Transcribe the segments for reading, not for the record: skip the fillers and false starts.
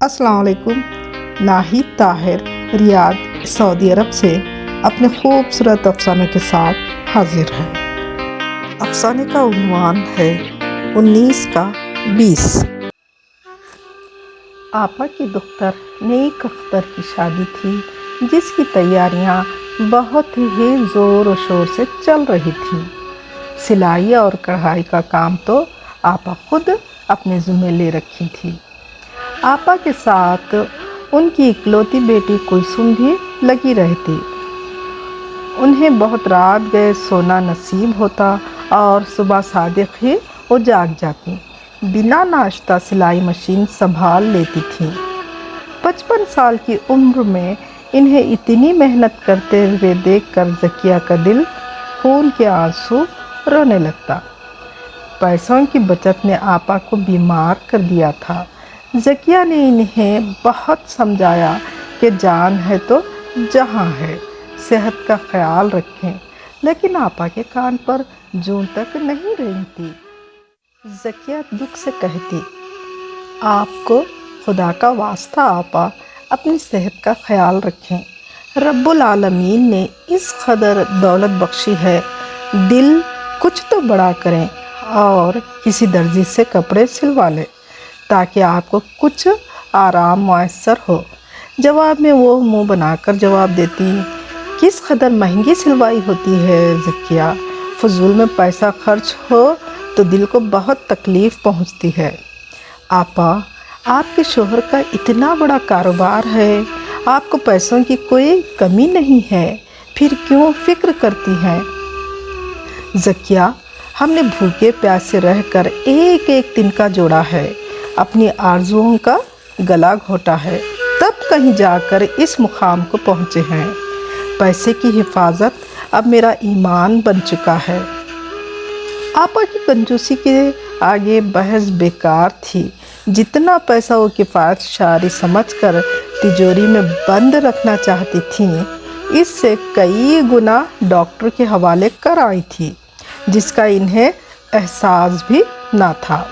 अस्सलाम वालेकुम। Nahid Tahir Riyadh Saudi अरब से अपने खूबसूरत अफसाने के साथ हाजिर है। अफसाने का उन्वान है 19 का 20। आपा की दुख्तर नेक अख्तर की शादी थी, जिसकी तैयारियां बहुत ही ज़ोर और शोर से चल रही थी। सिलाई और कढ़ाई का काम तो आपा खुद अपने ज़िम्मे ले रखी थी। आपा के साथ उनकी इकलौती बेटी कुलसुम भी लगी रहती। उन्हें बहुत रात गए सोना नसीब होता और सुबह सादिक ही वो जाग जाती। बिना नाश्ता सिलाई मशीन संभाल लेती थी। 55 साल की उम्र में इन्हें इतनी मेहनत करते हुए देखकर ज़किया का दिल खून के आंसू रोने लगता। पैसों की बचत ने आपा को बीमार कर दिया था। ज़किया ने इन्हें बहुत समझाया कि जान है तो जहां है, सेहत का ख्याल रखें, लेकिन आपा के कान पर जूं तक नहीं रेंगती। ज़किया दुख से कहती, आपको खुदा का वास्ता आपा अपनी सेहत का ख्याल रखें। रब्बुल आलमीन ने इस कदर दौलत बख्शी है, दिल कुछ तो बड़ा करें और किसी दर्जी से कपड़े सिलवा लें ताकि आपको कुछ आराम मुयस्सर हो। जवाब में वो मुंह बनाकर जवाब देती, किस कदर महंगी सिलवाई होती है ज़किया, फजूल में पैसा खर्च हो तो दिल को बहुत तकलीफ़ पहुंचती है। आपा, आपके शोहर का इतना बड़ा कारोबार है, आपको पैसों की कोई कमी नहीं है, फिर क्यों फ़िक्र करती हैं? ज़किया, हमने भूखे प्यासे रहकर एक एक दिन का जोड़ा है, अपनी आरजुओं का गला घोटा है, तब कहीं जाकर इस मुकाम को पहुँचे हैं। पैसे की हिफाजत अब मेरा ईमान बन चुका है। आपा की कंजूसी के आगे बहस बेकार थी। जितना वो किफ़ायत शारी समझकर तिजोरी में बंद रखना चाहती थी, इससे कई गुना डॉक्टर के हवाले कर आई थी, जिसका इन्हें एहसास भी ना था।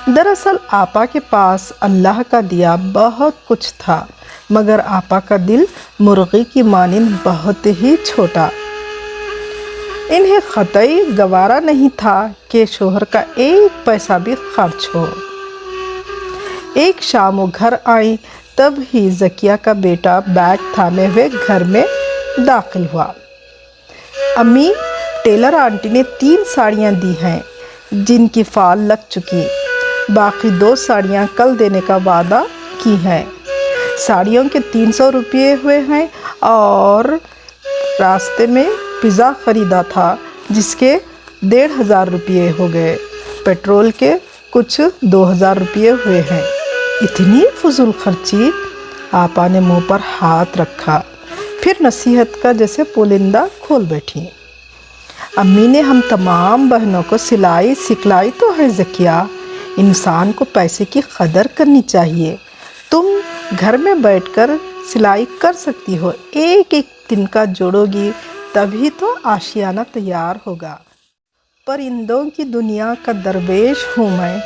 दरअसल आपा के पास अल्लाह का दिया बहुत कुछ था, मगर आपा का दिल मुर्गी की मानिंद बहुत ही छोटा। इन्हें क़तई गवारा नहीं था कि शोहर का एक पैसा भी खर्च हो। एक शाम वो घर आई, तब ही ज़किया का बेटा बैग थामे हुए घर में दाखिल हुआ। अम्मी, टेलर आंटी ने 3 साड़ियाँ दी हैं, जिनकी फ़ाल लग चुकी, बाकी 2 साड़ियाँ कल देने का वादा की हैं। साड़ियों के 300 रुपये हुए हैं और रास्ते में पिज़्ज़ा ख़रीदा था, जिसके 1500 रुपये हो गए। पेट्रोल के कुछ 2000 रुपये हुए हैं। इतनी फजूल खर्ची। आपा ने मुंह पर हाथ रखा, फिर नसीहत का जैसे पुलिंदा खोल बैठी। अम्मी ने हम तमाम बहनों को सिलाई सिखलाई तो है ज़किया, इंसान को पैसे की कदर करनी चाहिए। तुम घर में बैठकर सिलाई कर सकती हो, एक एक दिन का जोड़ोगी तभी तो आशियाना तैयार होगा। परिंदों की दुनिया का दरवेश हूँ मैं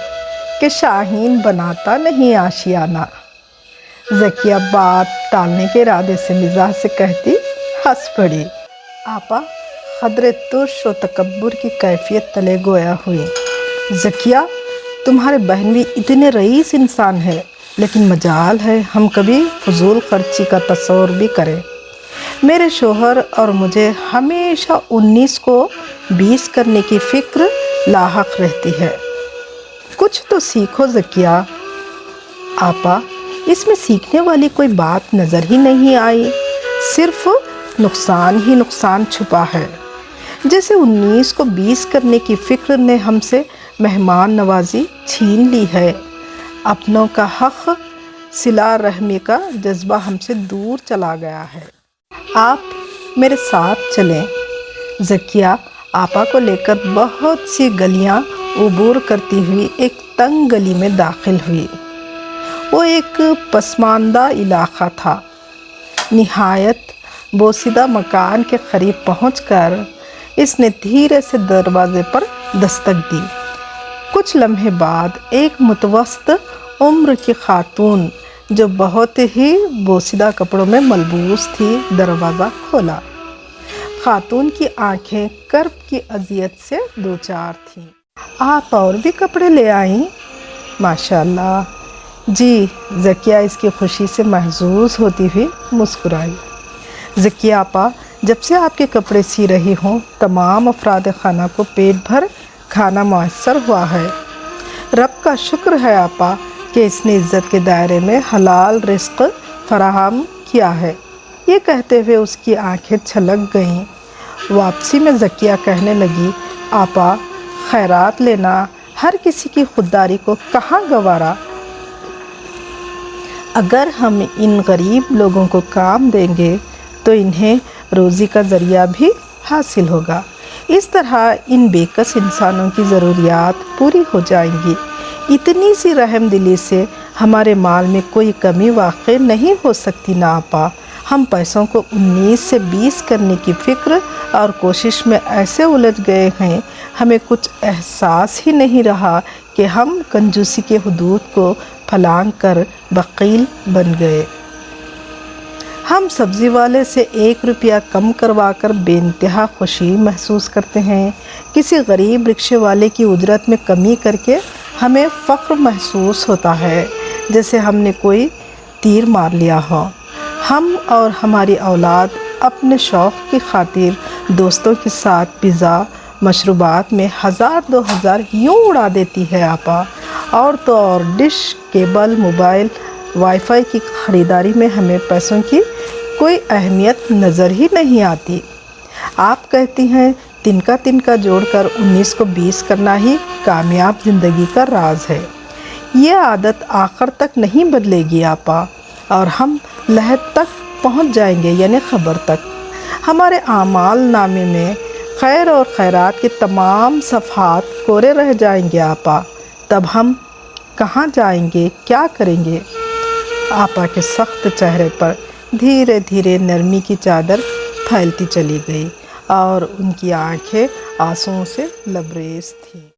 कि शाहीन बनाता नहीं आशियाना। ज़किया बात टालने के इरादे से मिजाज से कहती, हंस पड़ी। आपा क़द्र तुर्श व तकब्बुर की कैफियत तले गोया हुई। ज़किया, तुम्हारे बहन भी इतने रईस इंसान है, लेकिन मजाल है हम कभी फजूल खर्ची का तस्वर भी करें। मेरे शोहर और मुझे हमेशा 19 को 20 करने की फ़िक्र लाहक रहती है। कुछ तो सीखो ज़किया। आपा, इसमें सीखने वाली कोई बात नज़र ही नहीं आई, सिर्फ नुकसान ही नुकसान छुपा है। जैसे 19 को 20 करने की फ़िक्र ने हमसे मेहमान नवाजी छीन ली है। अपनों का हक़ सिला रहमी का जज्बा हमसे दूर चला गया है। आप मेरे साथ चलें। ज़किया आपा को लेकर बहुत सी गलियां उबूर करती हुई एक तंग गली में दाखिल हुई। वो एक पसमानदा इलाक़ा था। निहायत बोसीदा मकान के करीब पहुंचकर इसने धीरे से दरवाज़े पर दस्तक दी। कुछ लम्हे बाद एक मुतवस्सत उम्र की खातून جو بہت ہی بوسیدہ کپڑوں میں ملبوس تھی دروازہ کھولا۔ خاتون کی آنکھیں کرب کی اذیت سے دوچار تھیں۔ آپ اور بھی کپڑے لے آئیں؟ ماشاءاللہ۔ جی، ذکیہ اس کی خوشی سے محظوظ ہوتی ہوئی مسکرائی۔ ذکیہ آپا، جب سے آپ کے کپڑے سی رہی ہوں تمام افراد خانہ کو پیٹ بھر کھانا میسر ہوا ہے۔ رب کا شکر ہے آپا کہ اس نے عزت کے دائرے میں حلال رزق فراہم کیا ہے۔ یہ کہتے ہوئے اس کی آنکھیں چھلک گئیں۔ واپسی میں ذکیہ کہنے لگی، آپا، خیرات لینا ہر کسی کی خودداری کو کہاں گوارا۔ اگر ہم ان غریب لوگوں کو کام دیں گے تو انہیں روزی کا ذریعہ بھی حاصل ہوگا۔ اس طرح ان بے کس انسانوں کی ضروریات پوری ہو جائیں گی۔ اتنی سی رحم دلی سے ہمارے مال میں کوئی کمی واقع نہیں ہو سکتی نا آپا۔ ہم پیسوں کو 19 سے 20 کرنے کی فکر اور کوشش میں ایسے الجھ گئے ہیں، ہمیں کچھ احساس ہی نہیں رہا کہ ہم کنجوسی کے حدود کو پھلانگ کر بخیل بن گئے۔ ہم سبزی والے سے 1 روپیہ کم کروا کر بے انتہا خوشی محسوس کرتے ہیں۔ کسی غریب رکشے والے کی اجرت میں کمی کر کے ہمیں فخر محسوس ہوتا ہے، جیسے ہم نے کوئی تیر مار لیا ہو۔ ہم اور ہماری اولاد اپنے شوق کی خاطر دوستوں کے ساتھ پیزا، مشروبات میں 1000-2000 یوں اڑا دیتی ہے آپا۔ اور تو اور dish, cable, mobile, wi fi کی خریداری میں ہمیں پیسوں کی کوئی اہمیت نظر ہی نہیں آتی۔ آپ کہتی ہیں تنکا جوڑ کر 19 کو 20 کرنا ہی کامیاب زندگی کا راز ہے۔ یہ عادت آخر تک نہیں بدلے گی آپا، اور ہم لحد تک پہنچ جائیں گے، یعنی خبر تک۔ ہمارے اعمال نامے میں خیر اور خیرات کے تمام صفحات کورے رہ جائیں گے آپا۔ تب ہم کہاں جائیں گے، کیا کریں گے؟ آپا کے سخت چہرے پر دھیرے دھیرے نرمی کی چادر پھیلتی چلی گئی اور ان کی آنکھیں آنسوؤں سے لبریز تھیں۔